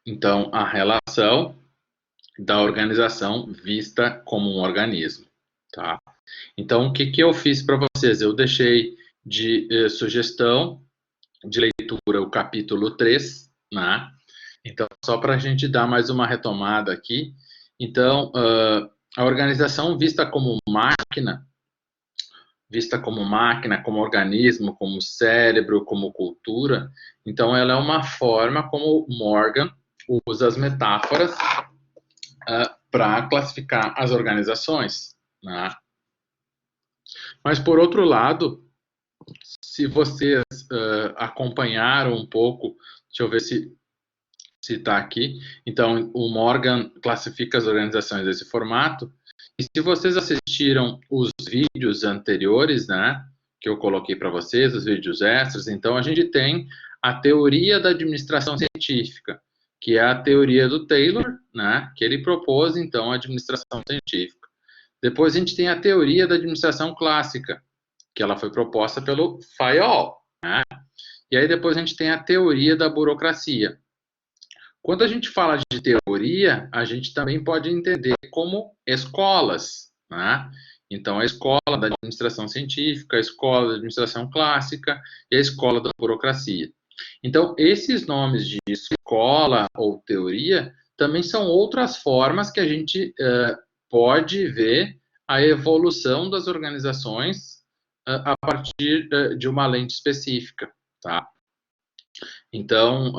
Então, a relação da organização vista como um organismo, tá? Então, o que eu fiz para vocês? Eu deixei de sugestão de leitura o capítulo 3, né? Então, só para a gente dar mais uma retomada aqui. Então, a organização vista como máquina, como organismo, como cérebro, como cultura. Então, ela é uma forma como Morgan usa as metáforas para classificar as organizações, né? Mas, por outro lado, se vocês acompanharam um pouco, deixa eu ver se está aqui. Então, o Morgan classifica as organizações desse formato. E se vocês assistiram os vídeos anteriores, né, que eu coloquei para vocês, os vídeos extras, então a gente tem a teoria da administração científica, que é a teoria do Taylor, né, que ele propôs, então, a administração científica. Depois a gente tem a teoria da administração clássica, que ela foi proposta pelo Fayol, né? E aí depois a gente tem a teoria da burocracia. Quando a gente fala de teoria, a gente também pode entender como escolas, né? Então, a escola da administração científica, a escola da administração clássica e a escola da burocracia. Então, esses nomes de escola ou teoria também são outras formas que a gente pode ver a evolução das organizações a partir de uma lente específica, tá? Então,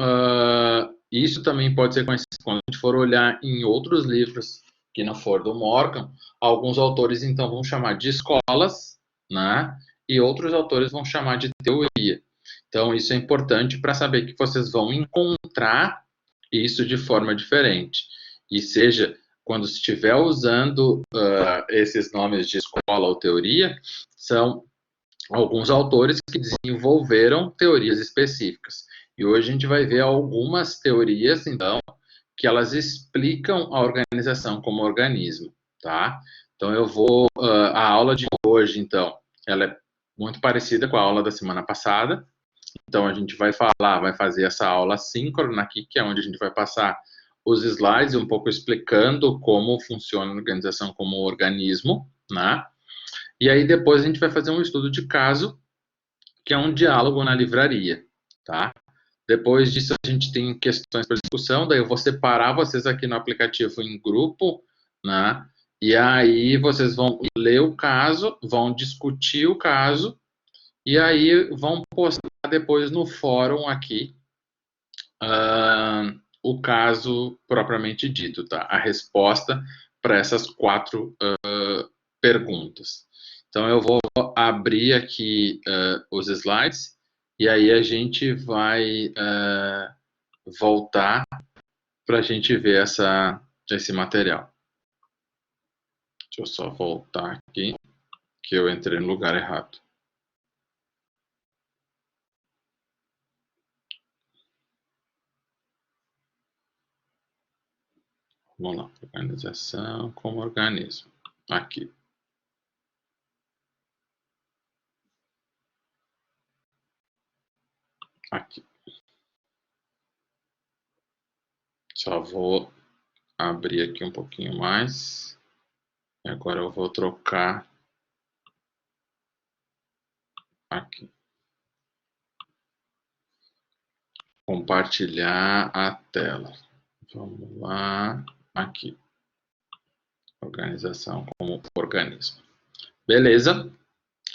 isso também pode ser conhecido quando a gente for olhar em outros livros que não for do Morgan, alguns autores então vão chamar de escolas, né? E outros autores vão chamar de teoria. Então, isso é importante para saber que vocês vão encontrar isso de forma diferente. E seja, quando estiver usando esses nomes de escola ou teoria, são alguns autores que desenvolveram teorias específicas. E hoje a gente vai ver algumas teorias, então, que elas explicam a organização como organismo, tá? Então, a aula de hoje, então, ela é muito parecida com a aula da semana passada. Então, a gente vai fazer essa aula síncrona aqui, que é onde a gente vai passar os slides, um pouco explicando como funciona a organização como organismo, né? E aí depois a gente vai fazer um estudo de caso, que é um diálogo na livraria, tá? Depois disso a gente tem questões para discussão, daí eu vou separar vocês aqui no aplicativo em grupo, né? E aí vocês vão ler o caso, vão discutir o caso, e aí vão postar depois no fórum aqui o caso propriamente dito, tá? A resposta para essas 4 perguntas. Então, eu vou abrir aqui os slides e aí a gente vai voltar para a gente ver esse material. Deixa eu só voltar aqui, que eu entrei no lugar errado. Vamos lá, organização como organismo. Aqui. Aqui. Só vou abrir aqui um pouquinho mais. E agora eu vou trocar aqui. Compartilhar a tela. Vamos lá. Aqui. Organização como organismo. Beleza?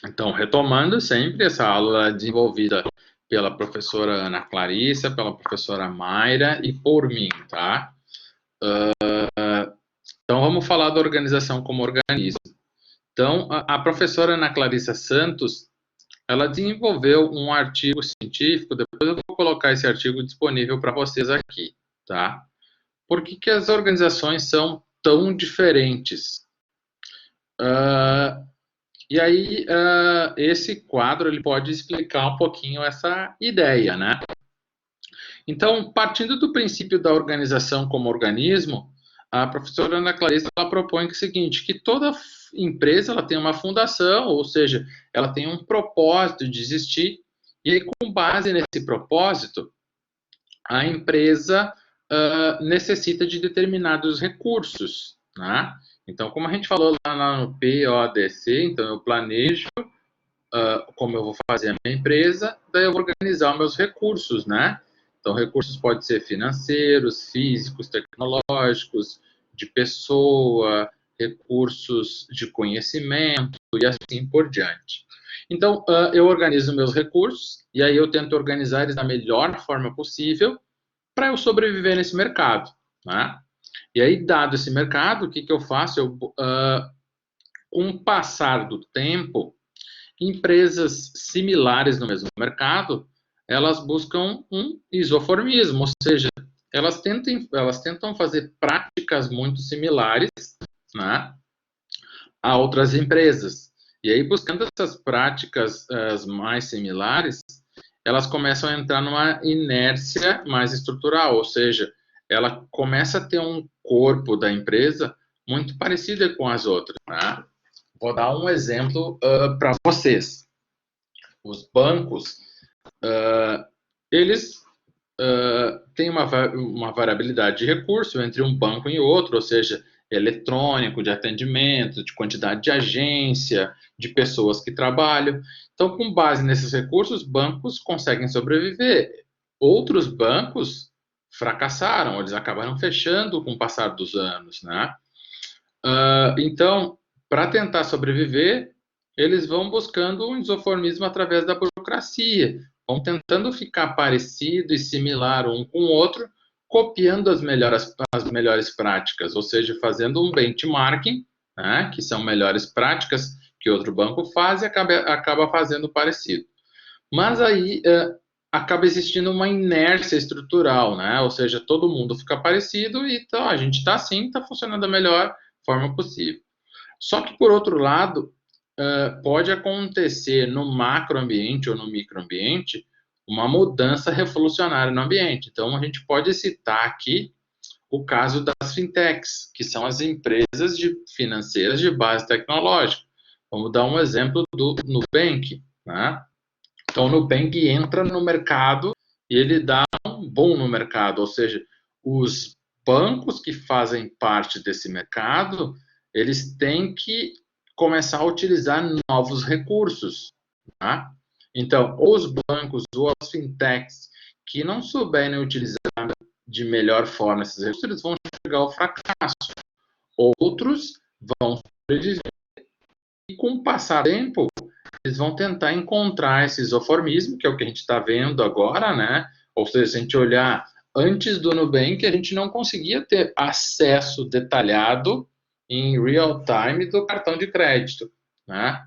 Então, retomando sempre, essa aula é desenvolvida pela professora Ana Clarissa, pela professora Mayra e por mim, tá? Então, vamos falar da organização como organismo. Então, a professora Ana Clarissa Santos, ela desenvolveu um artigo científico, depois eu vou colocar esse artigo disponível para vocês aqui, tá? Por que as organizações são tão diferentes? E aí, esse quadro ele pode explicar um pouquinho essa ideia, né? Então, partindo do princípio da organização como organismo, a professora Ana Clarissa ela propõe o seguinte, que toda empresa ela tem uma fundação, ou seja, ela tem um propósito de existir, e aí, com base nesse propósito, a empresa necessita de determinados recursos, né? Então, como a gente falou lá no PODC, então eu planejo como eu vou fazer a minha empresa, daí eu vou organizar os meus recursos, né? Então, recursos podem ser financeiros, físicos, tecnológicos, de pessoa, recursos de conhecimento e assim por diante. Então, eu organizo meus recursos e aí eu tento organizar eles da melhor forma possível para eu sobreviver nesse mercado, né? E aí, dado esse mercado, o que eu faço? Com o passar do tempo, empresas similares no mesmo mercado, elas buscam um isoformismo, ou seja, elas tentam fazer práticas muito similares, né, a outras empresas. E aí, buscando essas práticas as mais similares, elas começam a entrar numa inércia mais estrutural, ou seja, ela começa a ter um corpo da empresa muito parecido com as outras. Né? Vou dar um exemplo para vocês. Os bancos, eles têm uma variabilidade de recurso entre um banco e outro, ou seja, eletrônico, de atendimento, de quantidade de agência, de pessoas que trabalham. Então, com base nesses recursos, bancos conseguem sobreviver. Outros bancos fracassaram, eles acabaram fechando com o passar dos anos, né? Então, para tentar sobreviver, eles vão buscando um isoformismo através da burocracia, vão tentando ficar parecido e similar um com o outro, copiando as melhores práticas, ou seja, fazendo um benchmarking, né, que são melhores práticas que outro banco faz e acaba fazendo parecido. Mas aí acaba existindo uma inércia estrutural, né? Ou seja, todo mundo fica parecido e então, a gente está assim, está funcionando da melhor forma possível. Só que, por outro lado, pode acontecer no macroambiente ou no microambiente uma mudança revolucionária no ambiente. Então, a gente pode citar aqui o caso das fintechs, que são as empresas financeiras de base tecnológica. Vamos dar um exemplo do Nubank, né? Então, o Nubank entra no mercado e ele dá um boom no mercado, ou seja, os bancos que fazem parte desse mercado, eles têm que começar a utilizar novos recursos, tá? Então, os bancos ou as fintechs que não souberem utilizar de melhor forma esses recursos, eles vão chegar ao fracasso. Outros vão sobreviver e, com o passar do tempo, eles vão tentar encontrar esse isoformismo, que é o que a gente está vendo agora, né? Ou seja, se a gente olhar antes do Nubank, a gente não conseguia ter acesso detalhado em real time do cartão de crédito, né?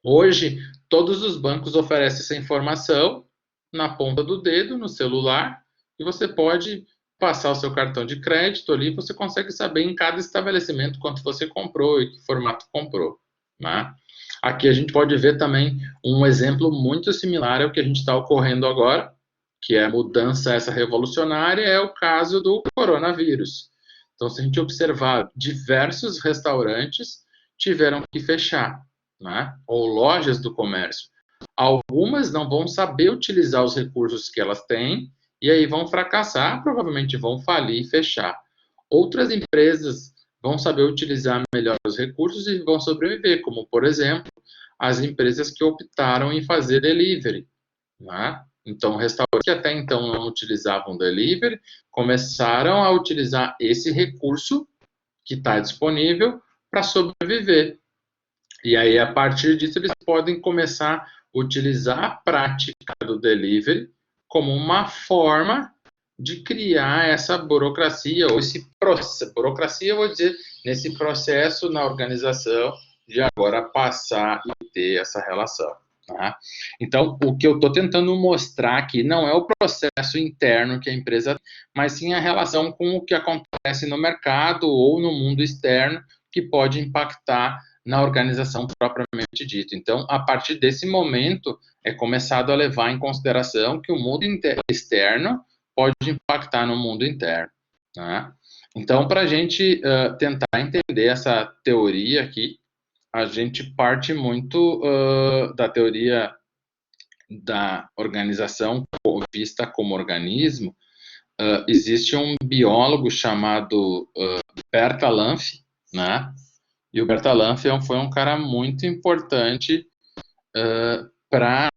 Hoje, todos os bancos oferecem essa informação na ponta do dedo, no celular, e você pode passar o seu cartão de crédito ali, você consegue saber em cada estabelecimento quanto você comprou e que formato comprou, né? Aqui a gente pode ver também um exemplo muito similar ao que a gente está ocorrendo agora, que é a mudança essa revolucionária, é o caso do coronavírus. Então, se a gente observar, diversos restaurantes tiveram que fechar, né? Ou lojas do comércio. Algumas não vão saber utilizar os recursos que elas têm e aí vão fracassar, provavelmente vão falir e fechar. Outras empresas vão saber utilizar melhor os recursos e vão sobreviver, como, por exemplo, as empresas que optaram em fazer delivery, né? Então, restaurantes que até então não utilizavam delivery começaram a utilizar esse recurso que está disponível para sobreviver. E aí, a partir disso, eles podem começar a utilizar a prática do delivery como uma forma de criar essa burocracia, ou esse processo, burocracia, eu vou dizer, nesse processo na organização de agora passar e ter essa relação. Tá? Então, o que eu estou tentando mostrar aqui não é o processo interno que a empresa tem, mas sim a relação com o que acontece no mercado ou no mundo externo que pode impactar na organização propriamente dito. Então, a partir desse momento, é começado a levar em consideração que o mundo externo pode impactar no mundo interno. Né? Então, para a gente tentar entender essa teoria aqui, a gente parte muito da teoria da organização vista como organismo, existe um biólogo chamado Bertalanffy, né? E o Bertalanffy foi um cara muito importante para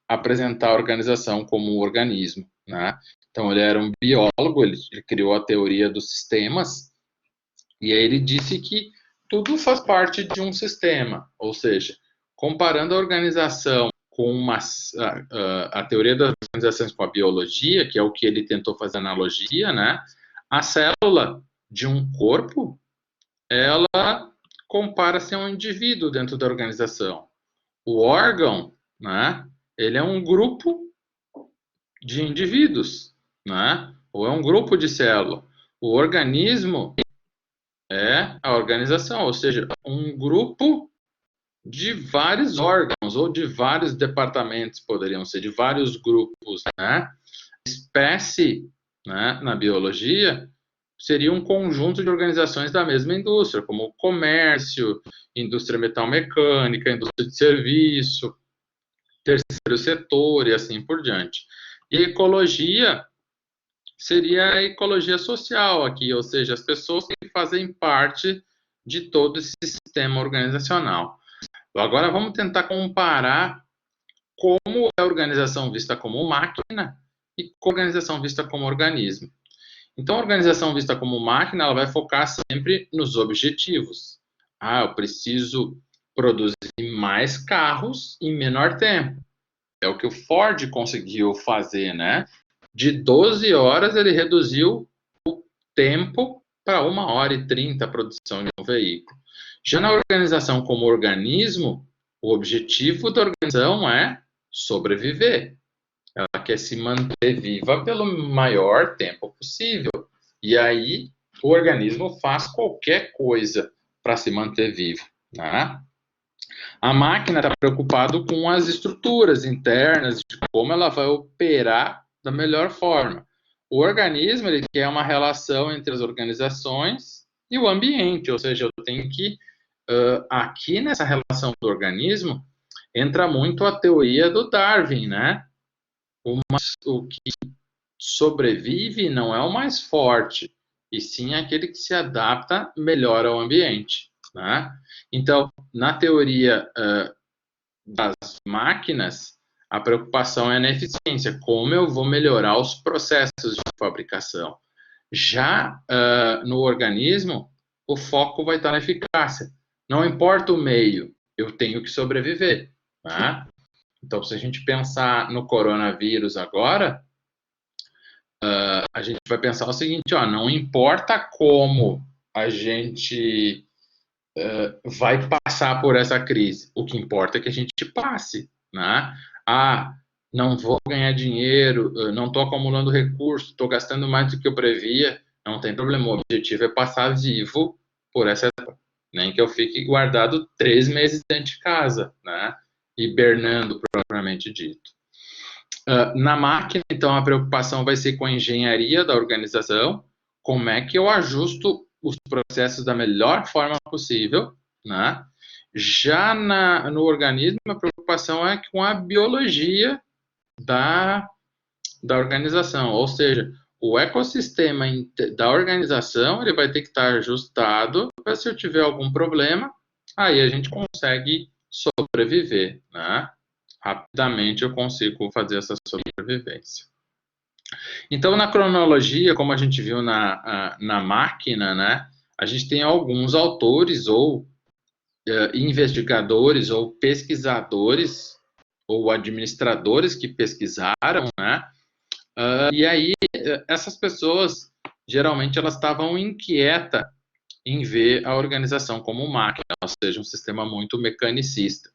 apresentar a organização como um organismo, né? Então, ele era um biólogo, ele criou a teoria dos sistemas, e aí ele disse que tudo faz parte de um sistema, ou seja, comparando a organização com a teoria das organizações com a biologia, que é o que ele tentou fazer analogia, né? A célula de um corpo, ela compara-se a um indivíduo dentro da organização. O órgão, né? Ele é um grupo de indivíduos, né? Ou é um grupo de células. O organismo é a organização, ou seja, um grupo de vários órgãos ou de vários departamentos, poderiam ser de vários grupos, né? Espécie, né, na biologia, seria um conjunto de organizações da mesma indústria, como o comércio, indústria metalmecânica, indústria de serviço, terceiro setor e assim por diante. E ecologia seria a ecologia social aqui, ou seja, as pessoas que fazem parte de todo esse sistema organizacional. Agora vamos tentar comparar como é a organização vista como máquina e a organização vista como organismo. Então, a organização vista como máquina, ela vai focar sempre nos objetivos. Eu preciso produzir mais carros em menor tempo. É o que o Ford conseguiu fazer, né? De 12 horas, ele reduziu o tempo para 1h30 a produção de um veículo. Já na organização como organismo, o objetivo da organização é sobreviver. Ela quer se manter viva pelo maior tempo possível. E aí, o organismo faz qualquer coisa para se manter vivo, né? A máquina está preocupada com as estruturas internas, de como ela vai operar da melhor forma. O organismo ele quer uma relação entre as organizações e o ambiente, ou seja, eu tenho que, aqui nessa relação do organismo, entra muito a teoria do Darwin, né? O que sobrevive não é o mais forte, e sim aquele que se adapta melhor ao ambiente, né? Então, na teoria das máquinas, a preocupação é na eficiência, como eu vou melhorar os processos de fabricação. Já no organismo, o foco vai estar na eficácia. Não importa o meio, eu tenho que sobreviver. Né? Então, se a gente pensar no coronavírus agora, a gente vai pensar o seguinte, não importa como a gente vai passar por essa crise. O que importa é que a gente passe, né? Não vou ganhar dinheiro, não estou acumulando recursos, estou gastando mais do que eu previa, não tem problema. O objetivo é passar vivo por essa etapa. Nem que eu fique guardado 3 meses dentro de casa, né? Hibernando, propriamente dito. Na máquina, então, a preocupação vai ser com a engenharia da organização, como é que eu ajusto os processos da melhor forma possível, né? Já no organismo, a preocupação é com a biologia da organização, ou seja, o ecossistema da organização ele vai ter que estar ajustado para se eu tiver algum problema, aí a gente consegue sobreviver, né? Rapidamente eu consigo fazer essa sobrevivência. Então, na cronologia, como a gente viu na máquina, né, a gente tem alguns autores ou investigadores ou pesquisadores ou administradores que pesquisaram, né, e aí essas pessoas, geralmente, elas estavam inquietas em ver a organização como máquina, ou seja, um sistema muito mecanicista.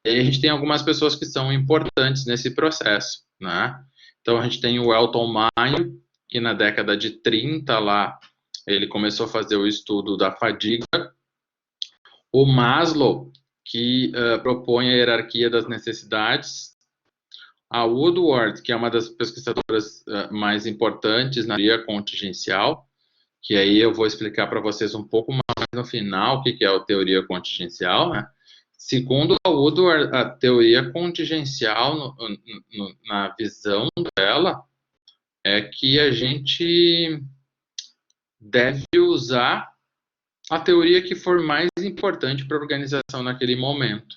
E aí a gente tem algumas pessoas que são importantes nesse processo, né? Então a gente tem o Elton Mayo, que na década de 30 lá, ele começou a fazer o estudo da fadiga. O Maslow, que propõe a hierarquia das necessidades. A Woodward, que é uma das pesquisadoras mais importantes na teoria contingencial, que aí eu vou explicar para vocês um pouco mais no final o que é a teoria contingencial, né? Segundo a Woodward, a teoria contingencial, na visão dela, é que a gente deve usar a teoria que for mais importante para a organização naquele momento,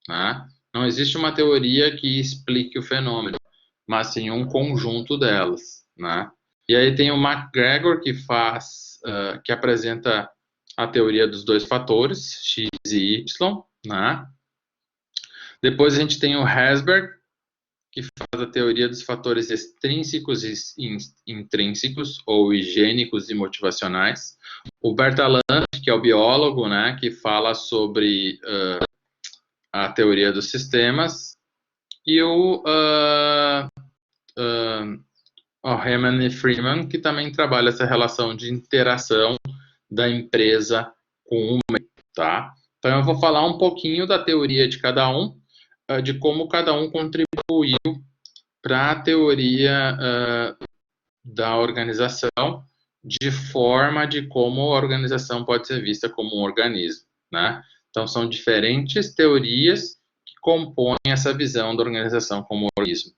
né? Não existe uma teoria que explique o fenômeno, mas sim um conjunto delas, né? E aí tem o McGregor que apresenta a teoria dos dois fatores, x e y, né? Depois a gente tem o Herzberg, que faz a teoria dos fatores extrínsecos e intrínsecos, ou higiênicos e motivacionais. O Bertalanffy, que é o biólogo, né, que fala sobre a teoria dos sistemas. E o Heman e Freeman, que também trabalha essa relação de interação da empresa com o meio, tá? Então eu vou falar um pouquinho da teoria de cada um, de como cada um contribuiu para a teoria da organização, de forma de como a organização pode ser vista como um organismo, né? Então são diferentes teorias que compõem essa visão da organização como um organismo.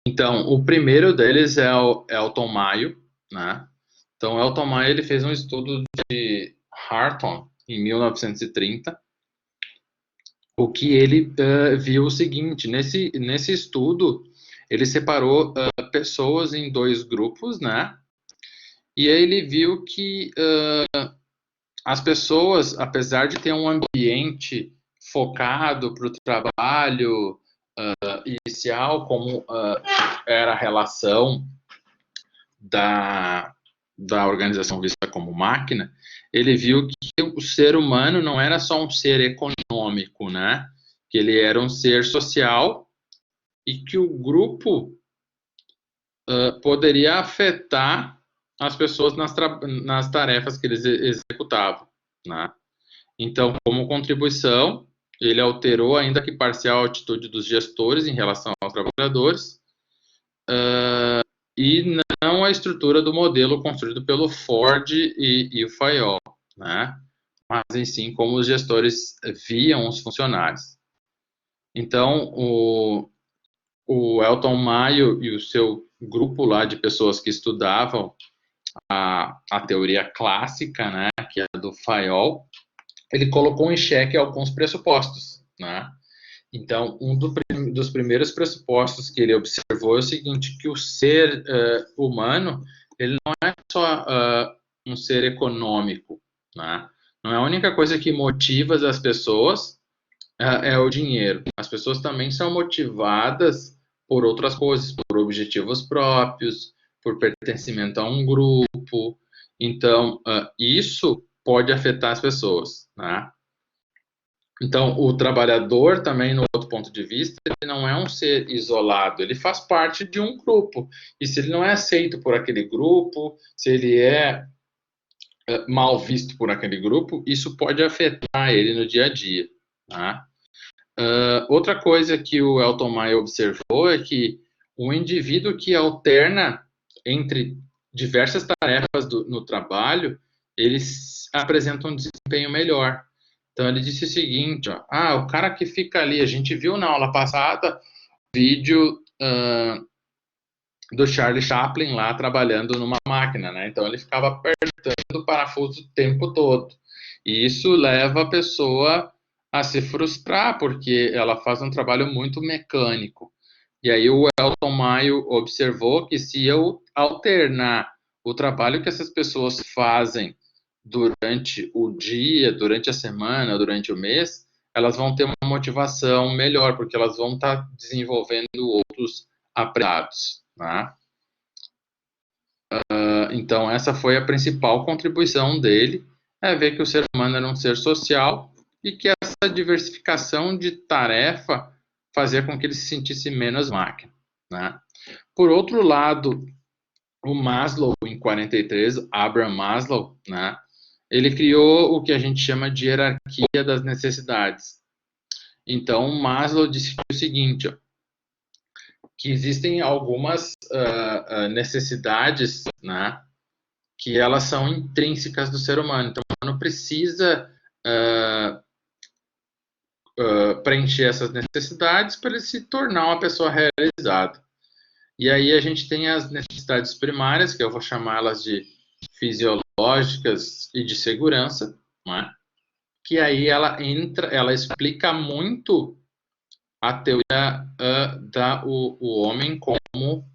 Então, o primeiro deles é o Elton Mayo, né? Então, o Elton Mayo ele fez um estudo de Harton em 1930, o que ele viu o seguinte, nesse estudo, ele separou pessoas em dois grupos, né? E aí ele viu que as pessoas, apesar de ter um ambiente focado para o trabalho inicial, como era a relação da organização vista como máquina, ele viu que o ser humano não era só um ser econômico, né? Que ele era um ser social e que o grupo poderia afetar as pessoas nas tarefas que eles executavam, né? Então, como contribuição, ele alterou, ainda que parcial, a atitude dos gestores em relação aos trabalhadores, e não a estrutura do modelo construído pelo Ford e o Fayol, né? Mas em si como os gestores viam os funcionários. Então, o Elton Mayo e o seu grupo lá de pessoas que estudavam a teoria clássica, né, que é a do Fayol, ele colocou em xeque alguns pressupostos, né? Então, dos primeiros pressupostos que ele observou é o seguinte, que o ser humano, ele não é só um ser econômico, né? Não é a única coisa que motiva as pessoas é o dinheiro. As pessoas também são motivadas por outras coisas, por objetivos próprios, por pertencimento a um grupo. Então, isso pode afetar as pessoas, né? Então, o trabalhador também, no outro ponto de vista, ele não é um ser isolado, ele faz parte de um grupo. E se ele não é aceito por aquele grupo, se ele é mal visto por aquele grupo, isso pode afetar ele no dia a dia, tá? Outra coisa que o Elton Mayo observou é que o indivíduo que alterna entre diversas tarefas no trabalho, eles apresentam um desempenho melhor. Então ele disse o seguinte, ó, o cara que fica ali, a gente viu na aula passada vídeo do Charlie Chaplin lá trabalhando numa máquina, né? Então ele ficava apertando o parafuso o tempo todo. E isso leva a pessoa a se frustrar, porque ela faz um trabalho muito mecânico. E aí o Elton Mayo observou que se eu alternar o trabalho que essas pessoas fazem durante o dia, durante a semana, durante o mês, elas vão ter uma motivação melhor, porque elas vão estar desenvolvendo outros aprendizados, né? Então, essa foi a principal contribuição dele, é ver que o ser humano era um ser social e que essa diversificação de tarefa fazia com que ele se sentisse menos máquina, né? Por outro lado, o Maslow, em 43, Abraham Maslow, né? Ele criou o que a gente chama de hierarquia das necessidades. Então, Maslow disse o seguinte, ó, que existem algumas necessidades, né, que elas são intrínsecas do ser humano. Então, não precisa preencher essas necessidades para ele se tornar uma pessoa realizada. E aí a gente tem as necessidades primárias, que eu vou chamá-las de fisiológicas e de segurança, né? Que aí ela explica muito a teoria o homem como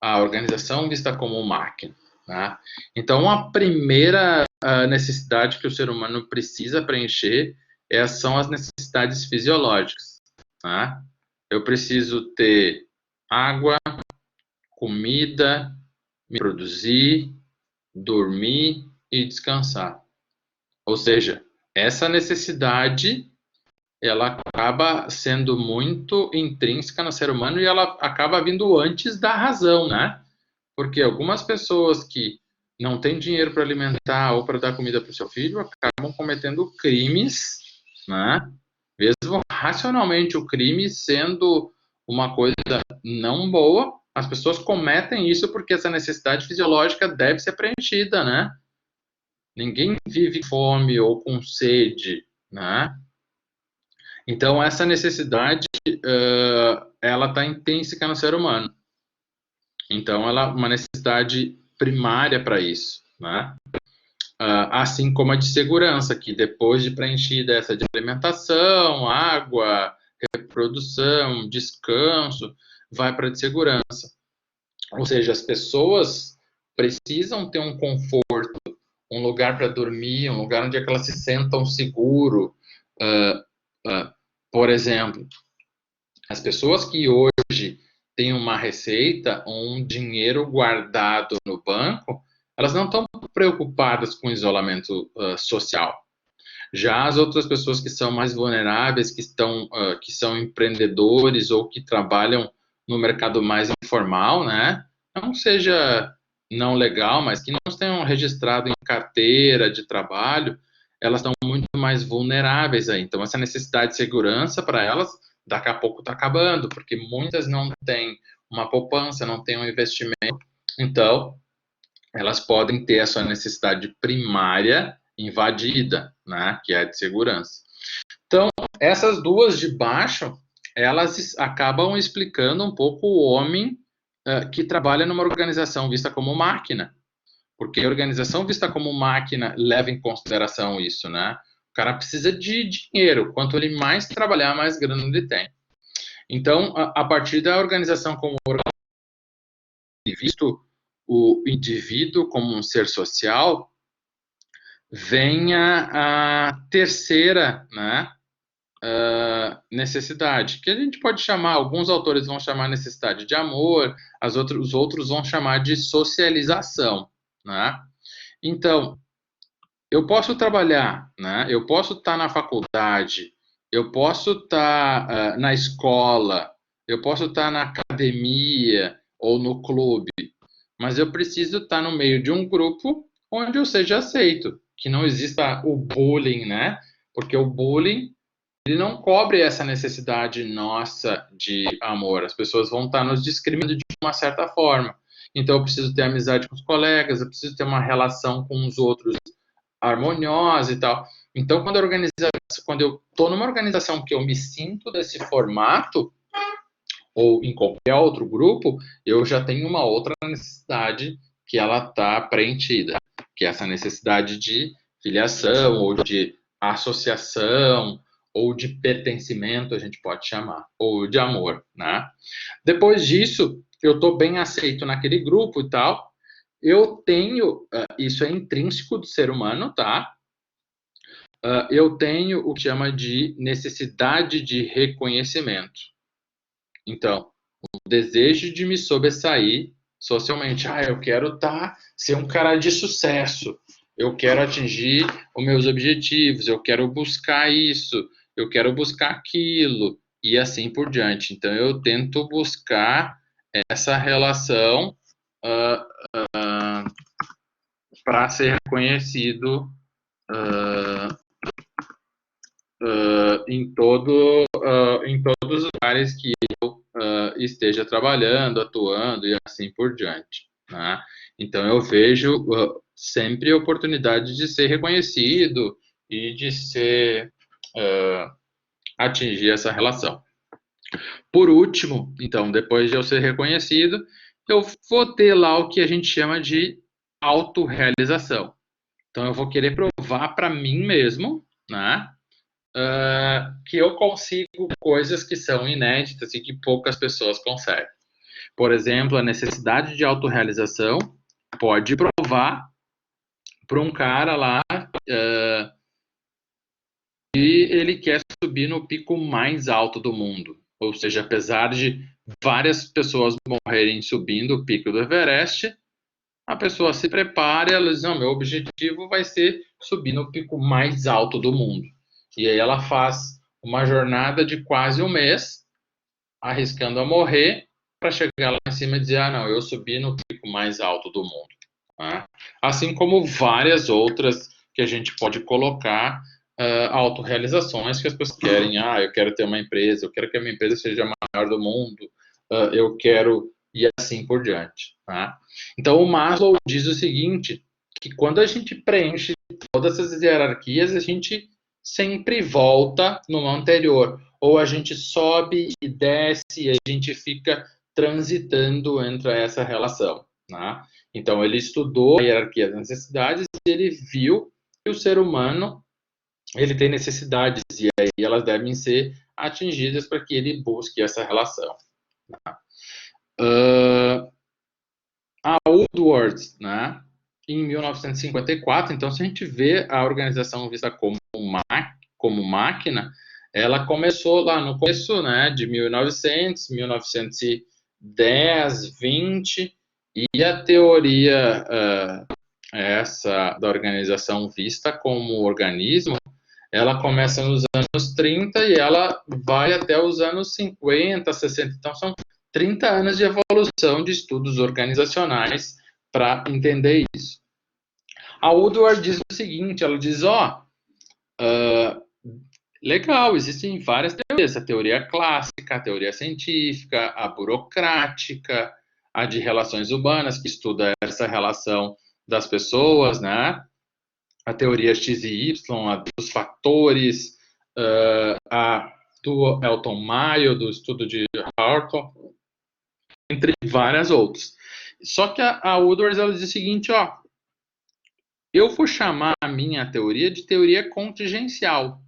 a organização vista como máquina, né? Então, a primeira necessidade que o ser humano precisa preencher são as necessidades fisiológicas, né? Eu preciso ter água, comida, me produzir, dormir e descansar. Ou seja, essa necessidade ela acaba sendo muito intrínseca no ser humano e ela acaba vindo antes da razão, né? Porque algumas pessoas que não têm dinheiro para alimentar ou para dar comida para o seu filho acabam cometendo crimes, né? Mesmo racionalmente o crime sendo uma coisa não boa, as pessoas cometem isso porque essa necessidade fisiológica deve ser preenchida, né? Ninguém vive fome ou com sede, né? Então, essa necessidade, ela está intrínseca no ser humano. Então, ela é uma necessidade primária para isso, né? Assim como a de segurança, que depois de preenchida essa de alimentação, água, reprodução, descanso, vai para a de segurança. Ou seja, as pessoas precisam ter um conforto, um lugar para dormir, um lugar onde é que elas se sentam seguro. Por exemplo, as pessoas que hoje têm uma receita ou um dinheiro guardado no banco, elas não estão preocupadas com isolamento social. Já as outras pessoas que são mais vulneráveis, que são empreendedores ou que trabalham no mercado mais informal, né? Não seja não legal, mas que não tenham registrado em carteira de trabalho, elas estão muito mais vulneráveis aí. Então, essa necessidade de segurança para elas, daqui a pouco está acabando, porque muitas não têm uma poupança, não têm um investimento. Então, elas podem ter a sua necessidade primária invadida, né, que é a de segurança. Então, essas duas de baixo, elas acabam explicando um pouco o homem que trabalha numa organização vista como máquina, porque a organização vista como máquina leva em consideração isso, né? O cara precisa de dinheiro, quanto ele mais trabalhar, mais grana ele tem. Então, a partir da organização como visto o indivíduo como um ser social, vem a terceira, né, necessidade, que a gente pode chamar, alguns autores vão chamar necessidade de amor, os outros vão chamar de socialização, né? Então, eu posso trabalhar, né? Eu posso estar na faculdade, eu posso estar na escola, eu posso estar na academia ou no clube, mas eu preciso estar no meio de um grupo onde eu seja aceito, que não exista o bullying, né? Porque o bullying ele não cobre essa necessidade nossa de amor. As pessoas vão estar nos discriminando de uma certa forma. Então eu preciso ter amizade com os colegas, eu preciso ter uma relação com os outros harmoniosa e tal. Então quando eu estou numa organização que eu me sinto desse formato, ou em qualquer outro grupo, eu já tenho uma outra necessidade que ela está preenchida, que é essa necessidade de filiação, ou de associação, ou de pertencimento, a gente pode chamar, ou de amor, né? Depois disso, eu estou bem aceito naquele grupo e tal, eu tenho, isso é intrínseco do ser humano, tá? Eu tenho o que chama de necessidade de reconhecimento. Então, o desejo de me sobressair socialmente. Eu quero ser um cara de sucesso. Eu quero atingir os meus objetivos. Eu quero buscar isso. Eu quero buscar aquilo. E assim por diante. Então, eu tento buscar essa relação para ser reconhecido em todos os lugares que eu esteja trabalhando, atuando e assim por diante, né? Então eu vejo sempre a oportunidade de ser reconhecido e de atingir essa relação. Por último, então, depois de eu ser reconhecido, eu vou ter lá o que a gente chama de autorrealização. Então, eu vou querer provar para mim mesmo, né, que eu consigo coisas que são inéditas e que poucas pessoas conseguem. Por exemplo, a necessidade de autorrealização pode provar para um cara lá e ele quer subir no pico mais alto do mundo. Ou seja, apesar de várias pessoas morrerem subindo o pico do Everest, a pessoa se prepara e ela diz, não, meu objetivo vai ser subir no pico mais alto do mundo. E aí ela faz uma jornada de quase um mês, arriscando a morrer, para chegar lá em cima e dizer, ah, não, eu subi no pico mais alto do mundo. Né? Assim como várias outras que a gente pode colocar autorrealizações que as pessoas querem. Ah, eu quero ter uma empresa, eu quero que a minha empresa seja a maior do mundo, eu quero e assim por diante. Tá? Então, o Maslow diz o seguinte, que quando a gente preenche todas essas hierarquias, a gente sempre volta no anterior. Ou a gente sobe e desce e a gente fica transitando entre essa relação. Né? Então, ele estudou a hierarquia das necessidades e ele viu que o ser humano ele tem necessidades e aí elas devem ser atingidas para que ele busque essa relação. A Woodward, né, em 1954, então se a gente vê a organização vista como máquina, ela começou lá no começo, né, de 1900, 1910, 20, e a teoria essa da organização vista como organismo, ela começa nos anos 30 e ela vai até os anos 50, 60. Então, são 30 anos de evolução de estudos organizacionais para entender isso. A Woodward diz o seguinte, ela diz, legal, existem várias teorias, a teoria clássica, a teoria científica, a burocrática, a de relações urbanas, que estuda essa relação das pessoas, né? A teoria X e Y, a dos fatores, a do Elton Mayo, do estudo de Harton, entre várias outras. Só que a Woodward ela diz o seguinte, eu vou chamar a minha teoria de teoria contingencial,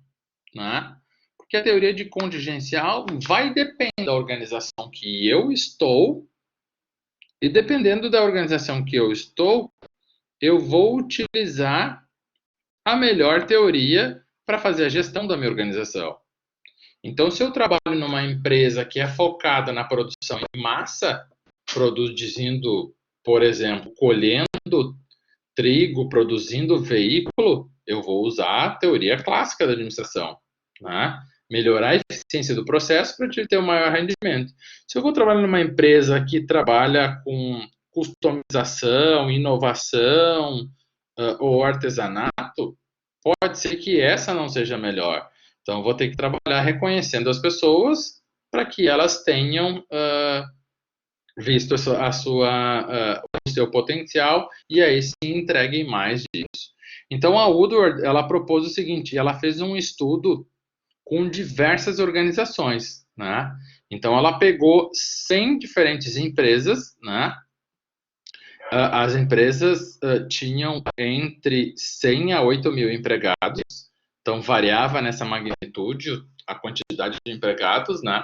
né? Porque a teoria de contingencial vai depender da organização que eu estou, e dependendo da organização que eu estou, eu vou utilizar a melhor teoria para fazer a gestão da minha organização. Então, se eu trabalho numa empresa que é focada na produção em massa, produzindo, por exemplo, colhendo trigo, produzindo veículo, eu vou usar a teoria clássica da administração, né? Melhorar a eficiência do processo para ter um maior rendimento. Se eu vou trabalhar numa empresa que trabalha com customização, inovação ou artesanato, pode ser que essa não seja melhor. Então, vou ter que trabalhar reconhecendo as pessoas para que elas tenham visto o seu potencial e aí se entreguem mais disso. Então, a Woodward, ela propôs o seguinte, ela fez um estudo com diversas organizações, né? Então, ela pegou 100 diferentes empresas, né? As empresas tinham entre 100 a 8 mil empregados, então variava nessa magnitude a quantidade de empregados, né?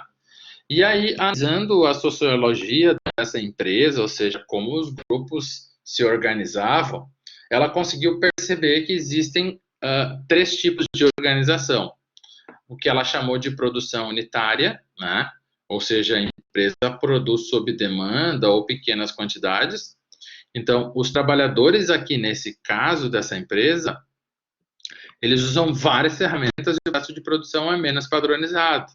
E aí, analisando a sociologia dessa empresa, ou seja, como os grupos se organizavam, ela conseguiu perceber que existem 3 tipos de organização. O que ela chamou de produção unitária, né? Ou seja, a empresa produz sob demanda ou pequenas quantidades. Então, os trabalhadores aqui nesse caso dessa empresa, eles usam várias ferramentas e o processo de produção é menos padronizado.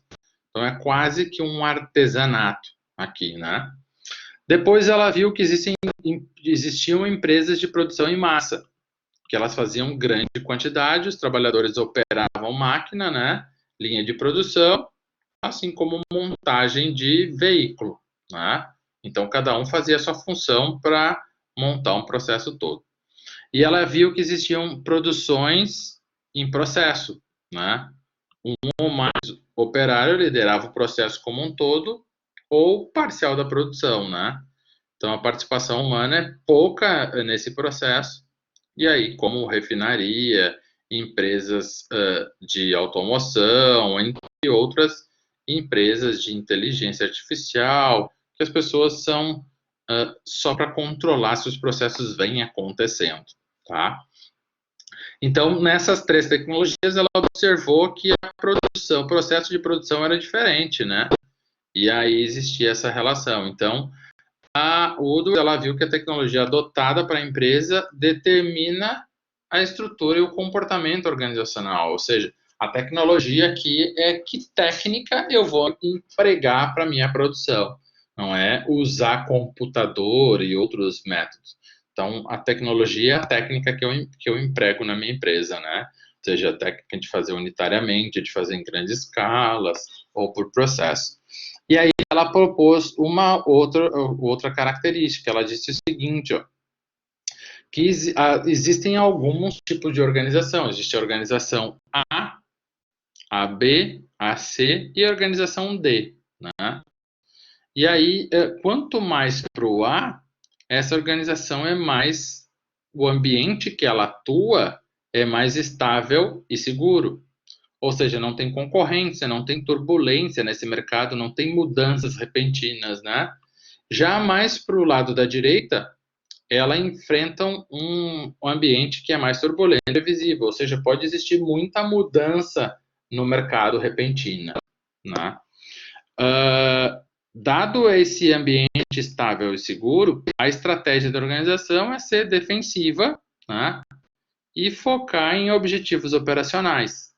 Então, é quase que um artesanato aqui, né? Depois ela viu que existiam empresas de produção em massa, que elas faziam grande quantidade, os trabalhadores operavam máquina, né? Linha de produção, assim como montagem de veículo, né? Então, cada um fazia a sua função para montar um processo todo. E ela viu que existiam produções em processo, né? Um ou mais operário liderava o processo como um todo ou parcial da produção, né? Então, a participação humana é pouca nesse processo. E aí, como refinaria, empresas de automoção, entre outras empresas de inteligência artificial, que as pessoas são só para controlar se os processos vêm acontecendo, tá? Então, nessas três tecnologias, ela observou que a produção, o processo de produção era diferente, né? E aí existia essa relação. Então, a Udo, ela viu que a tecnologia adotada para a empresa determina a estrutura e o comportamento organizacional, ou seja, a tecnologia aqui é que técnica eu vou empregar para minha produção, não é usar computador e outros métodos. Então, a tecnologia é a técnica que eu emprego na minha empresa, né? Ou seja, a técnica de fazer unitariamente, de fazer em grandes escalas ou por processo. E aí ela propôs uma outra característica. Ela disse o seguinte, ó, que existem alguns tipos de organização. Existe a organização A B, a C e a organização D, né? E aí, quanto mais para o A, essa organização é mais, o ambiente que ela atua é mais estável e seguro. Ou seja, não tem concorrência, não tem turbulência nesse mercado, não tem mudanças repentinas, né? Já mais para o lado da direita, ela enfrenta um ambiente que é mais turbulento e previsível, ou seja, pode existir muita mudança no mercado repentina, né? Dado esse ambiente estável e seguro, a estratégia da organização é ser defensiva, né? E focar em objetivos operacionais.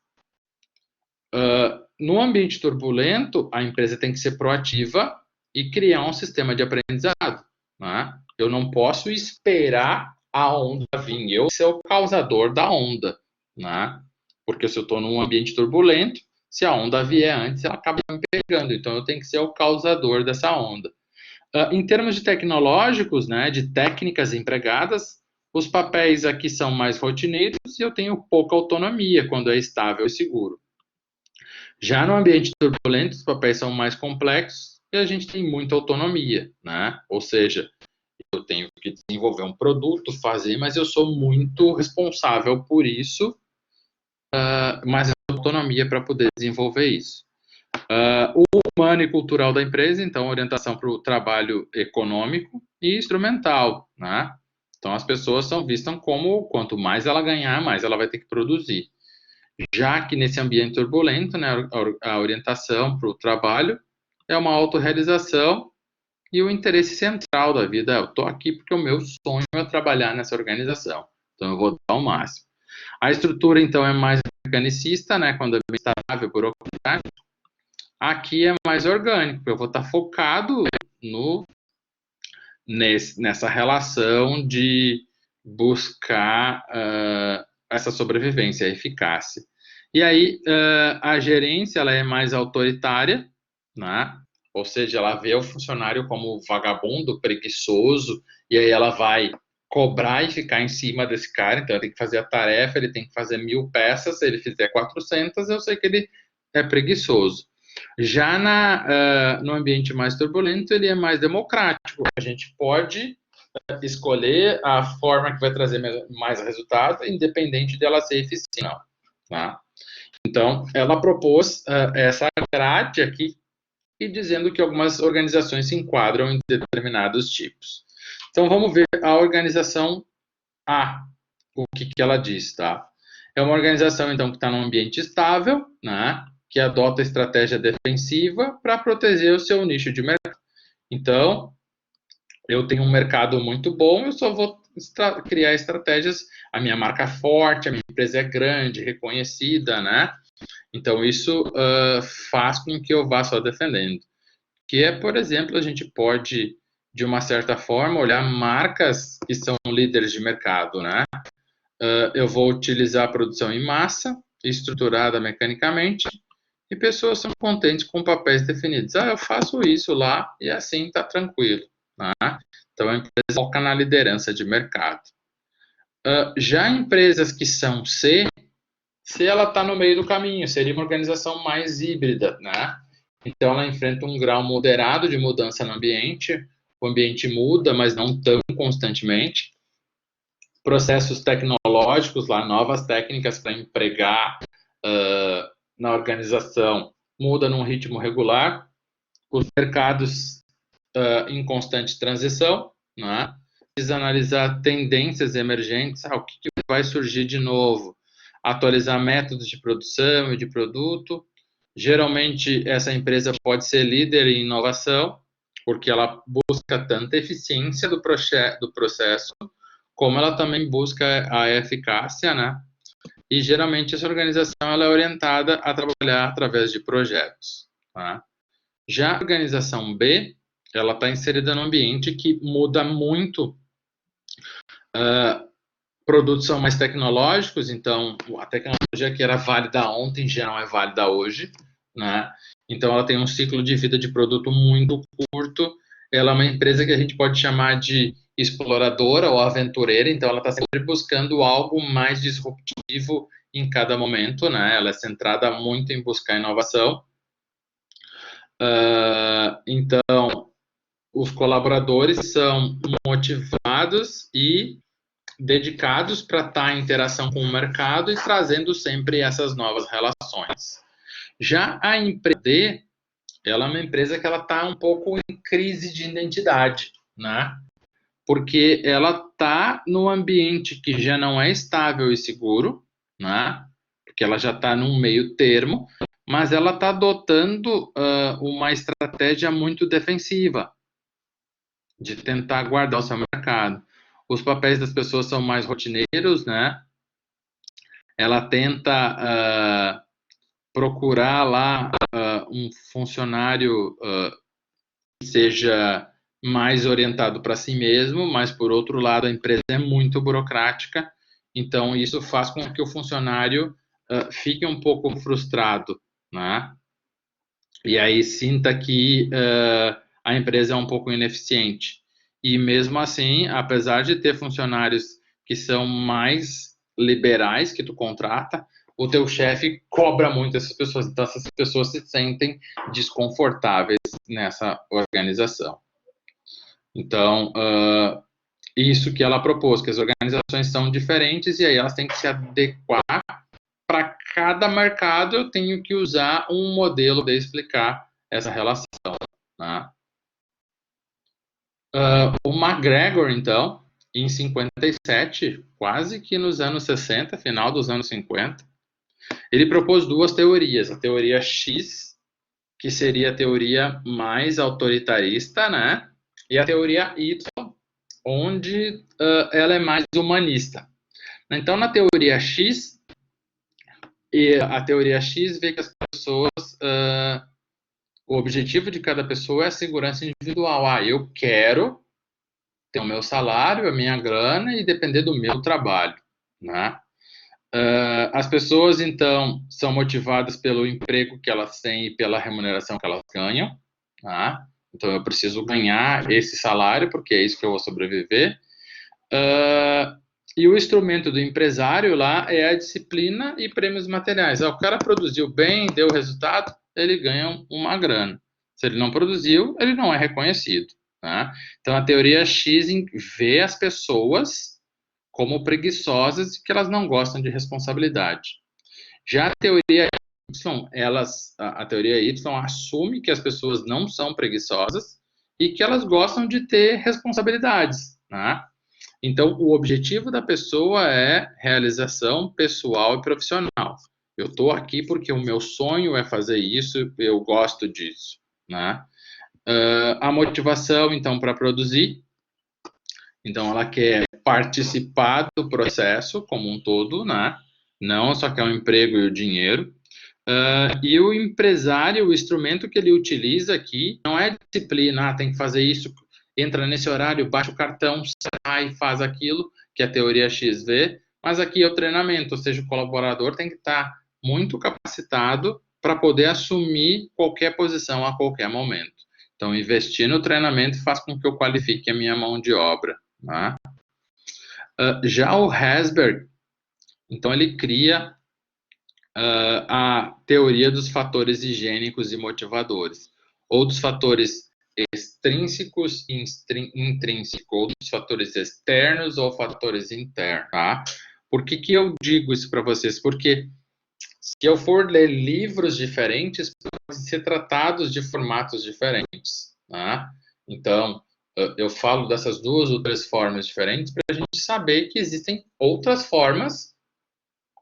No ambiente turbulento, a empresa tem que ser proativa e criar um sistema de aprendizado, né? Eu não posso esperar a onda vir, eu ser o causador da onda, né? Porque se eu estou num ambiente turbulento, se a onda vier antes, ela acaba me pegando, então eu tenho que ser o causador dessa onda. Em termos de tecnológicos, né, de técnicas empregadas, os papéis aqui são mais rotineiros e eu tenho pouca autonomia quando é estável e seguro. Já no ambiente turbulento, os papéis são mais complexos e a gente tem muita autonomia, né? Ou seja, eu tenho que desenvolver um produto, fazer, mas eu sou muito responsável por isso, mas eu tenho autonomia para poder desenvolver isso. O humano e cultural da empresa, então, orientação para o trabalho econômico e instrumental, né? Então, as pessoas são vistas como, quanto mais ela ganhar, mais ela vai ter que produzir. Já que nesse ambiente turbulento, né, a orientação para o trabalho é uma autorrealização e o interesse central da vida. Eu estou aqui porque o meu sonho é trabalhar nessa organização, então eu vou dar o máximo. A estrutura, então, é mais mecanicista, né, quando é bem estável, burocrático. Aqui é mais orgânico, eu vou estar focado nessa relação de buscar essa sobrevivência, a eficácia. E aí, a gerência ela é mais autoritária, né? Ou seja, ela vê o funcionário como vagabundo, preguiçoso, e aí ela vai cobrar e ficar em cima desse cara. Então, ele tem que fazer a tarefa, ele tem que fazer 1000 peças, se ele fizer 400, eu sei que ele é preguiçoso. Já no ambiente mais turbulento, ele é mais democrático. A gente pode escolher a forma que vai trazer mais resultado, independente dela ser eficiente ou não. Tá? Então, ela propôs essa grade aqui, e dizendo que algumas organizações se enquadram em determinados tipos. Então, vamos ver a organização A, o que ela diz, tá? É uma organização, então, que está num ambiente estável, né? Que adota estratégia defensiva para proteger o seu nicho de mercado. Então, eu tenho um mercado muito bom, eu só vou criar estratégias, a minha marca é forte, a minha empresa é grande, reconhecida, né? Então, isso faz com que eu vá só defendendo. Que é, por exemplo, a gente pode, de uma certa forma, olhar marcas que são líderes de mercado, né? Eu vou utilizar a produção em massa, estruturada mecanicamente, e pessoas são contentes com papéis definidos. Eu faço isso lá e assim está tranquilo, né? Então, a empresa foca na liderança de mercado. Já empresas que são C, se ela está no meio do caminho, seria uma organização mais híbrida, né? Então, ela enfrenta um grau moderado de mudança no ambiente, o ambiente muda, mas não tão constantemente. Processos tecnológicos, lá, novas técnicas para empregar na organização, muda num ritmo regular. Os mercados em constante transição, né? Precisa analisar tendências emergentes, o que vai surgir de novo, atualizar métodos de produção e de produto. Geralmente, essa empresa pode ser líder em inovação, porque ela busca tanta eficiência do processo, como ela também busca a eficácia, né? E geralmente essa organização ela é orientada a trabalhar através de projetos. Tá? Já a organização B, ela está inserida num ambiente que muda muito. Produtos são mais tecnológicos, então a tecnologia que era válida ontem já não é válida hoje, né? Então ela tem um ciclo de vida de produto muito curto. Ela é uma empresa que a gente pode chamar de exploradora ou aventureira, então ela está sempre buscando algo mais disruptivo em cada momento, né? Ela é centrada muito em buscar inovação. Então, os colaboradores são motivados e dedicados para estar em interação com o mercado e trazendo sempre essas novas relações. Já a empresa D, ela é uma empresa que ela está um pouco em crise de identidade, né? Porque ela está num ambiente que já não é estável e seguro, né? Porque ela já está num meio termo, mas ela está adotando uma estratégia muito defensiva de tentar guardar o seu mercado. Os papéis das pessoas são mais rotineiros, né? Ela tenta procurar lá um funcionário que seja mais orientado para si mesmo, mas por outro lado a empresa é muito burocrática, então isso faz com que o funcionário fique um pouco frustrado, né? E aí sinta que a empresa é um pouco ineficiente. E mesmo assim, apesar de ter funcionários que são mais liberais que tu contrata, o teu chefe cobra muito essas pessoas. Então, essas pessoas se sentem desconfortáveis nessa organização. Então, isso que ela propôs, que as organizações são diferentes e aí elas têm que se adequar. Para cada mercado, eu tenho que usar um modelo de explicar essa relação. Né? O McGregor, então, em 57, quase que nos anos 60, final dos anos 50, ele propôs duas teorias. A teoria X, que seria a teoria mais autoritarista, né? E a teoria Y, onde ela é mais humanista. Então, na teoria X, a teoria X vê que as pessoas, o objetivo de cada pessoa é a segurança individual. Eu quero ter o meu salário, a minha grana e depender do meu trabalho, né? As pessoas, então, são motivadas pelo emprego que elas têm e pela remuneração que elas ganham, tá? Então, eu preciso ganhar esse salário, porque é isso que eu vou sobreviver. E o instrumento do empresário lá é a disciplina e prêmios materiais. O cara produziu bem, deu resultado, ele ganha uma grana. Se ele não produziu, ele não é reconhecido. Tá? Então, a teoria X vê as pessoas como preguiçosas e que elas não gostam de responsabilidade. Já a teoria Y, a teoria Y assume que as pessoas não são preguiçosas e que elas gostam de ter responsabilidades. Tá? Então, o objetivo da pessoa é realização pessoal e profissional. Eu estou aqui porque o meu sonho é fazer isso, eu gosto disso. Né? A motivação, então, para produzir. Então, ela quer participar do processo como um todo, né? Não só quer o emprego e o dinheiro. E o empresário, o instrumento que ele utiliza aqui, não é disciplina, tem que fazer isso, entra nesse horário, baixa o cartão, sai, faz aquilo, que é a teoria XV, mas aqui é o treinamento, ou seja, o colaborador tem que estar muito capacitado para poder assumir qualquer posição a qualquer momento. Então, investir no treinamento faz com que eu qualifique a minha mão de obra. Né? Já o Herzberg, então ele cria a teoria dos fatores higiênicos e motivadores, ou dos fatores extrínsecos e intrínsecos, ou dos fatores externos ou fatores internos, tá? Por que eu digo isso para vocês? Porque se eu for ler livros diferentes, podem ser tratados de formatos diferentes, tá? Então, eu falo dessas 2 ou 3 formas diferentes para a gente saber que existem outras formas,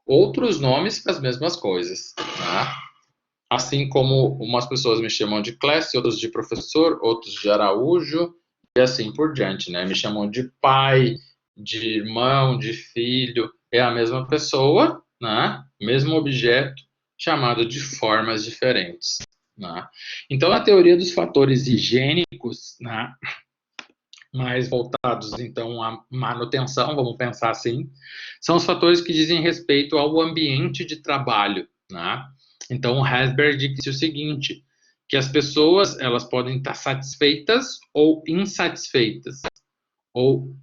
outros nomes para as mesmas coisas, tá? Assim como umas pessoas me chamam de classe, outros de professor, outros de Araújo, e assim por diante, né? Me chamam de pai, de irmão, de filho, é a mesma pessoa, né? Mesmo objeto, chamado de formas diferentes, né? Então, a teoria dos fatores higiênicos, né? Mais voltados, então, à manutenção, vamos pensar assim, são os fatores que dizem respeito ao ambiente de trabalho, né? Então, o Herzberg disse o seguinte, que as pessoas, elas podem estar satisfeitas ou insatisfeitas, ou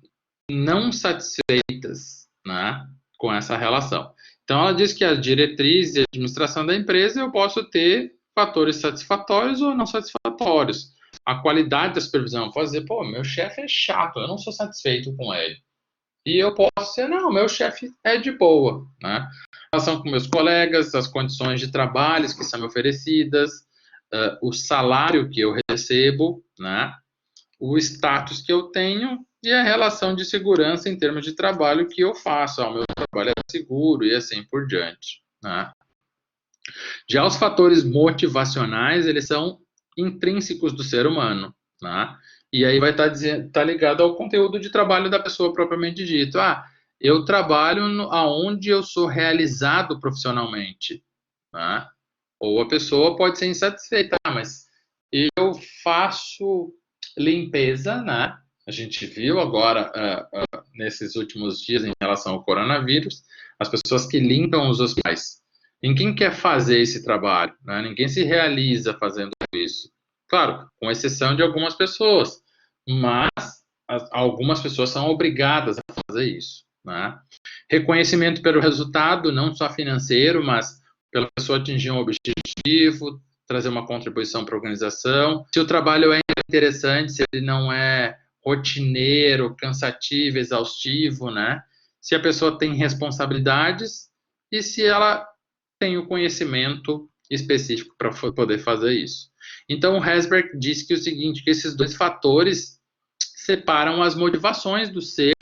não satisfeitas, né, com essa relação. Então, ela diz que a diretriz e a administração da empresa, eu posso ter fatores satisfatórios ou não satisfatórios. A qualidade da supervisão, eu posso dizer, pô, meu chefe é chato, eu não sou satisfeito com ele. E eu posso ser, não, meu chefe é de boa, né? A relação com meus colegas, as condições de trabalho que são me oferecidas, o salário que eu recebo, né? O status que eu tenho e a relação de segurança em termos de trabalho que eu faço. O meu trabalho é seguro e assim por diante, né? Já os fatores motivacionais, eles são intrínsecos do ser humano, né? E aí vai estar ligado ao conteúdo de trabalho da pessoa propriamente dito. Ah, eu trabalho aonde eu sou realizado profissionalmente, né? Ou a pessoa pode ser insatisfeita, mas eu faço limpeza, né? A gente viu agora, nesses últimos dias, em relação ao coronavírus, as pessoas que limpam os hospitais. Ninguém quer fazer esse trabalho, né? Ninguém se realiza fazendo isso. Claro, com exceção de algumas pessoas, mas algumas pessoas são obrigadas a fazer isso, né? Reconhecimento pelo resultado, não só financeiro, mas pela pessoa atingir um objetivo, trazer uma contribuição para a organização. Se o trabalho é interessante, se ele não é rotineiro, cansativo, exaustivo, né? Se a pessoa tem responsabilidades e se ela tem o conhecimento específico para poder fazer isso. Então, o Herzberg disse que o seguinte, que esses 2 fatores separam as motivações do ser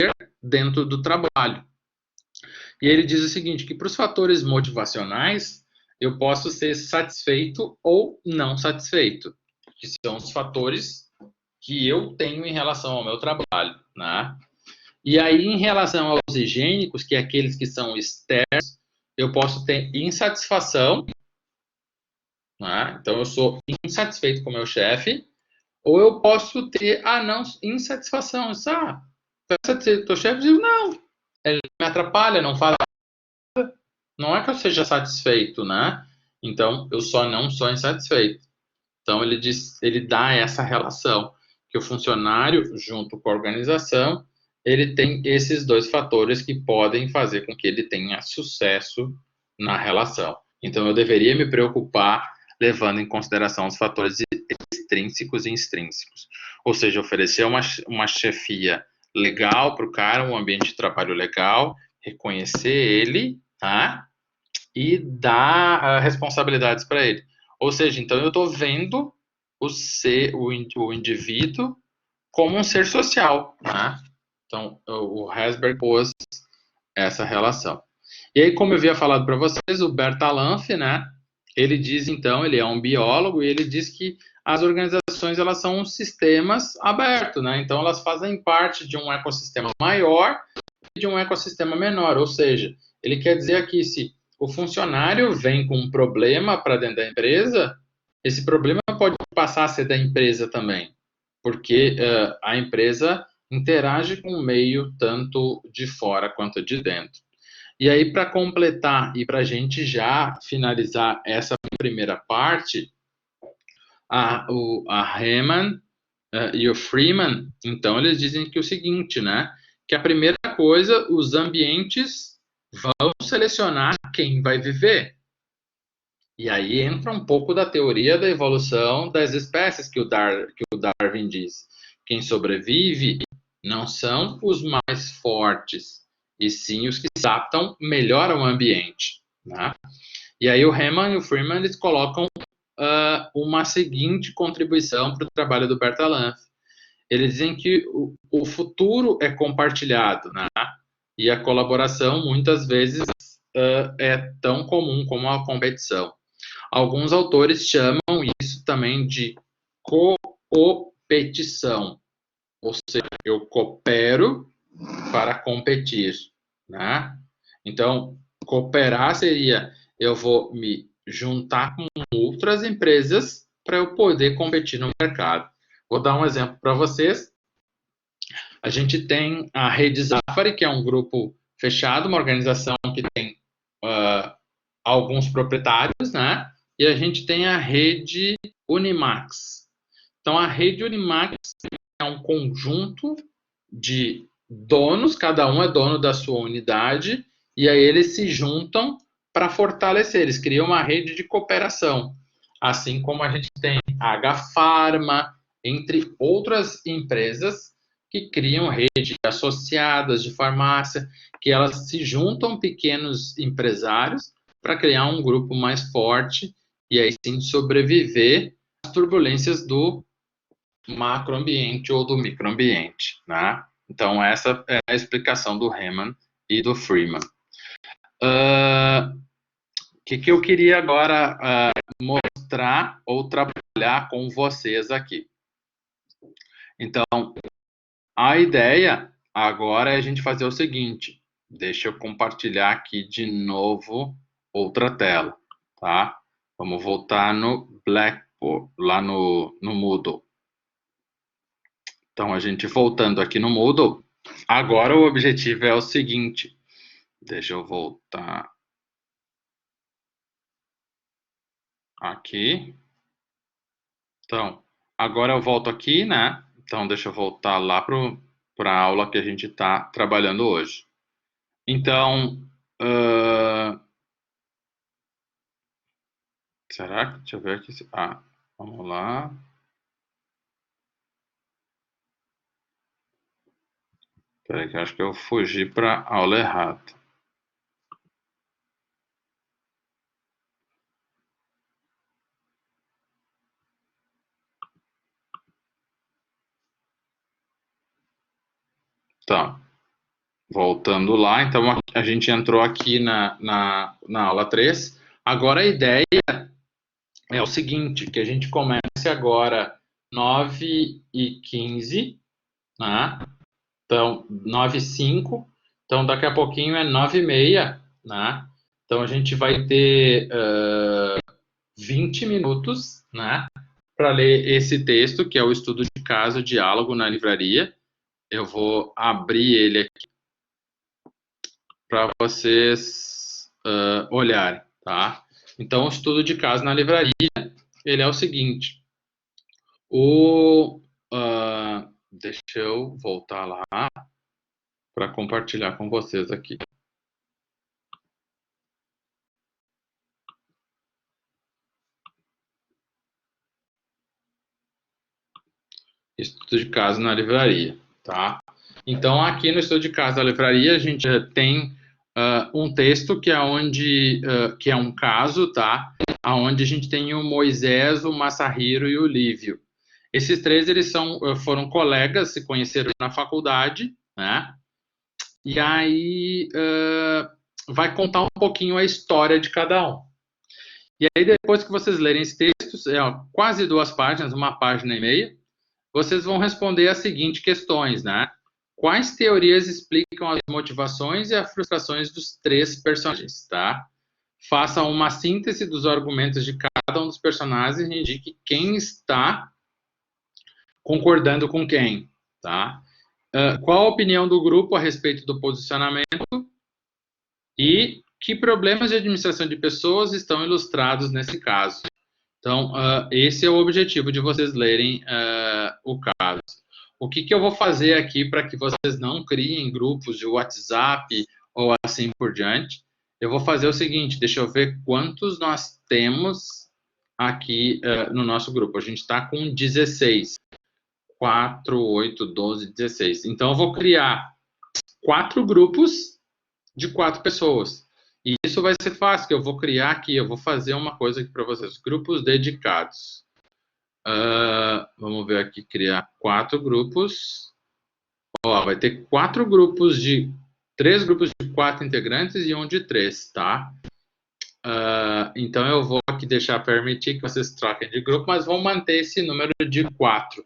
dentro do trabalho. E ele diz o seguinte, que para os fatores motivacionais, eu posso ser satisfeito ou não satisfeito, que são os fatores que eu tenho em relação ao meu trabalho, né? E aí, em relação aos higiênicos, que é aqueles que são externos, eu posso ter insatisfação, né? Então eu sou insatisfeito com o meu chefe, ou eu posso ter a não insatisfação. Ah, tá satisfeito com o chefe? Eu digo, não, ele me atrapalha, não faz. Não é que eu seja satisfeito, né? Então eu só não sou insatisfeito. Então ele dá essa relação que o funcionário junto com a organização ele tem esses 2 fatores que podem fazer com que ele tenha sucesso na relação. Então eu deveria me preocupar levando em consideração os fatores extrínsecos e extrínsecos. Ou seja, oferecer uma chefia legal para o cara, um ambiente de trabalho legal, reconhecer ele, tá? E dar responsabilidades para ele. Ou seja, então eu estou vendo o indivíduo como um ser social, né? Então o Herzberg pôs essa relação. E aí, como eu havia falado para vocês, o Bertalanffy, né? Ele diz então, ele é um biólogo e ele diz que as organizações elas são sistemas abertos, né? Então elas fazem parte de um ecossistema maior e de um ecossistema menor. Ou seja, ele quer dizer aqui se o funcionário vem com um problema para dentro da empresa, esse problema pode passar a ser da empresa também, porque a empresa interage com o meio tanto de fora quanto de dentro. E aí, para completar e para a gente já finalizar essa primeira parte, a Heman e o Freeman, então, eles dizem que o seguinte, né? Que a primeira coisa, os ambientes vão selecionar quem vai viver. E aí entra um pouco da teoria da evolução das espécies que o Darwin diz. Quem sobrevive não são os mais fortes, e sim os que se adaptam melhor ao ambiente, né? E aí o Hamann e o Freeman eles colocam uma seguinte contribuição para o trabalho do Bertalanffy. Eles dizem que o futuro é compartilhado, né? E a colaboração muitas vezes é tão comum como a competição. Alguns autores chamam isso também de coopetição, ou seja, eu coopero para competir, né? Então, cooperar seria eu vou me juntar com outras empresas para eu poder competir no mercado. Vou dar um exemplo para vocês. A gente tem a Rede Zafari, que é um grupo fechado, uma organização que tem alguns proprietários, né? E a gente tem a Rede Unimax. Então, a Rede Unimax é um conjunto de donos, cada um é dono da sua unidade, e aí eles se juntam para fortalecer, eles criam uma rede de cooperação. Assim como a gente tem a H-Pharma, entre outras empresas que criam redes associadas de farmácia, que elas se juntam pequenos empresários para criar um grupo mais forte e aí sim sobreviver às turbulências do macroambiente ou do microambiente, né? Então essa é a explicação do Hamann e do Freeman. Que eu queria agora mostrar ou trabalhar com vocês aqui. Então, a ideia agora é a gente fazer o seguinte. Deixa eu compartilhar aqui de novo outra tela, tá? Vamos voltar no Blackboard, lá no Moodle. Então, a gente voltando aqui no Moodle, agora o objetivo é o seguinte. Deixa eu voltar aqui. Então, agora eu volto aqui, né? Então, deixa eu voltar lá para a aula que a gente está trabalhando hoje. Então, será que... Deixa eu ver aqui. Vamos lá. Espera aí, que eu acho que eu fugi para a aula errada. Então, voltando lá. Então, a gente entrou aqui na aula 3. Agora, a ideia é o seguinte, que a gente comece agora 9h15, né? Então, 9h05. Então, daqui a pouquinho é 9h30, né? Então, a gente vai ter 20 minutos, né? Para ler esse texto, que é o estudo de caso, diálogo na livraria. Eu vou abrir ele aqui para vocês olharem, tá? Então, o estudo de caso na livraria, ele é o seguinte. Deixa eu voltar lá para compartilhar com vocês aqui. Estudo de caso na livraria, tá? Então, aqui no estudo de caso da livraria, a gente tem um texto que é que é um caso, tá? Onde a gente tem o Moisés, o Masahiro e o Lívio. Esses três, eles foram colegas, se conheceram na faculdade, né? E aí vai contar um pouquinho a história de cada um. E aí, depois que vocês lerem esse texto, quase 2 páginas, 1,5 páginas, vocês vão responder as seguintes questões, né? Quais teorias explicam as motivações e as frustrações dos 3 personagens, tá? Façam uma síntese dos argumentos de cada um dos personagens e indique quem está concordando com quem, tá? Qual a opinião do grupo a respeito do posicionamento e que problemas de administração de pessoas estão ilustrados nesse caso. Então, esse é o objetivo de vocês lerem o caso. O que eu vou fazer aqui para que vocês não criem grupos de WhatsApp ou assim por diante? Eu vou fazer o seguinte, deixa eu ver quantos nós temos aqui no nosso grupo. A gente está com 16. 4, 8, 12, 16. Então, eu vou criar 4 grupos de 4 pessoas. E isso vai ser fácil, que eu vou criar aqui, eu vou fazer uma coisa aqui para vocês. Grupos dedicados. Vamos ver aqui, criar 4 grupos. Ó, vai ter 4 grupos de... 3 grupos de 4 integrantes e um de 3, tá? Então, eu vou aqui deixar permitir que vocês troquem de grupo, mas vão manter esse número de 4.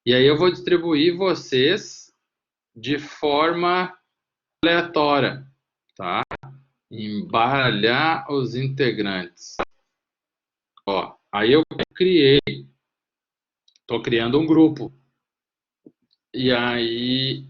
E aí, eu vou distribuir vocês de forma aleatória, tá? Embaralhar os integrantes. Ó, aí eu criei, tô criando um grupo. E aí,